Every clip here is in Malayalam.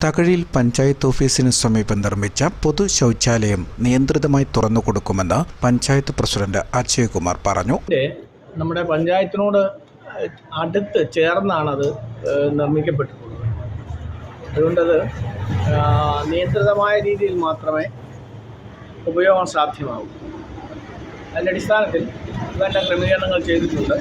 തകഴിയിൽ പഞ്ചായത്ത് ഓഫീസിന് സമീപം നിർമ്മിച്ച പൊതു ശൗചാലയം നിയന്ത്രിതമായി തുറന്നുകൊടുക്കുമെന്ന് പഞ്ചായത്ത് പ്രസിഡന്റ് അജയ്കുമാർ പറഞ്ഞു. നമ്മുടെ പഞ്ചായത്തിനോട് അടുത്ത് ചേർന്നാണത് നിർമ്മിക്കപ്പെട്ടിട്ടുള്ളത്. അതുകൊണ്ടത് നിയന്ത്രിതമായ രീതിയിൽ മാത്രമേ ഉപയോഗം സാധ്യമാകൂ. അതിൻ്റെ അടിസ്ഥാനത്തിൽ വേണ്ട ക്രമീകരണങ്ങൾ ചെയ്തിട്ടുണ്ട്.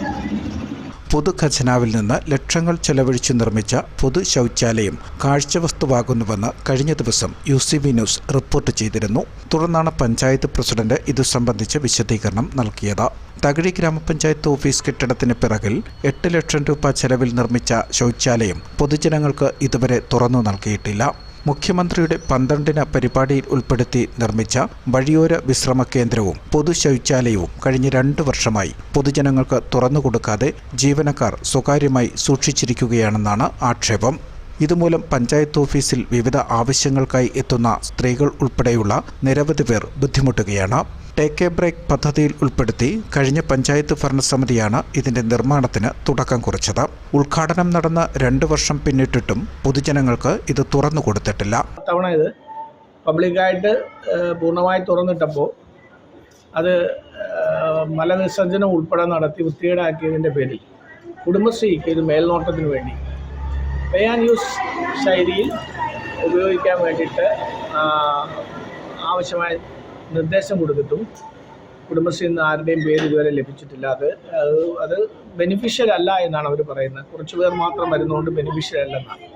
പൊതുഖജനാവിൽ നിന്ന് ലക്ഷങ്ങൾ ചെലവഴിച്ച് നിർമ്മിച്ച പൊതു ശൗചാലയം കാഴ്ചവസ്തുവാകുന്നുവെന്ന് കഴിഞ്ഞ ദിവസം UCB ന്യൂസ് റിപ്പോർട്ട് ചെയ്തിരുന്നു. തുടർന്നാണ് പഞ്ചായത്ത് പ്രസിഡന്റ് ഇതു സംബന്ധിച്ച് വിശദീകരണം നൽകിയത്. തകഴി ഗ്രാമപഞ്ചായത്ത് ഓഫീസ് കെട്ടിടത്തിന് പിറകിൽ 8 ലക്ഷം രൂപ ചെലവിൽ നിർമ്മിച്ച ശൗചാലയം പൊതുജനങ്ങൾക്ക് ഇതുവരെ തുറന്നു നൽകിയിട്ടില്ല. മുഖ്യമന്ത്രിയുടെ 12 പരിപാടിയിൽ ഉൾപ്പെടുത്തി നിർമ്മിച്ച വഴിയോര വിശ്രമ കേന്ദ്രവും പൊതു ശൗചാലയവും കഴിഞ്ഞ 2 വർഷമായി പൊതുജനങ്ങൾക്ക് തുറന്നുകൊടുക്കാതെ ജീവനക്കാർ സ്വകാര്യമായി സൂക്ഷിച്ചിരിക്കുകയാണെന്നാണ് ആക്ഷേപം. ഇതുമൂലം പഞ്ചായത്ത് ഓഫീസിൽ വിവിധ ആവശ്യങ്ങൾക്കായി എത്തുന്ന സ്ത്രീകൾ ഉൾപ്പെടെയുള്ള നിരവധി പേർ ബുദ്ധിമുട്ടുകയാണ്. ടേക്ക് എ ബ്രേക്ക് പദ്ധതിയിൽ ഉൾപ്പെടുത്തി കഴിഞ്ഞ പഞ്ചായത്ത് ഭരണസമിതിയാണ് ഇതിന്റെ നിർമ്മാണത്തിന് തുടക്കം കുറിച്ചത്. ഉദ്ഘാടനം നടന്ന 2 വർഷം പിന്നിട്ടിട്ടും പൊതുജനങ്ങൾക്ക് ഇത് തുറന്നു കൊടുത്തിട്ടില്ല. തവണ ഇത് പബ്ലിക്കായിട്ട് പൂർണ്ണമായി തുറന്നിട്ടപ്പോൾ അത് മലവിസർജനം ഉൾപ്പെടെ നടത്തി വൃത്തികേടാക്കിയതിൻ്റെ പേരിൽ കുടുംബശ്രീക്ക് ഇത് മേൽനോട്ടത്തിന് വേണ്ടി പേ ആൻഡ് യൂസ് ശൈലിയിൽ ഉപയോഗിക്കാൻ വേണ്ടിയിട്ട് ആവശ്യമായ നിർദ്ദേശം കൊടുത്തിട്ടും കുടുംബശ്രീയിൽ നിന്ന് ആരുടെയും പേര് ഇതുവരെ ലഭിച്ചിട്ടില്ല. അത് ബെനിഫിഷ്യൽ അല്ല എന്നാണ് അവർ പറയുന്നത്. കുറച്ച് പേർ മാത്രം വരുന്നതുകൊണ്ട് ബെനിഫിഷ്യൽ അല്ലെന്നാണ്.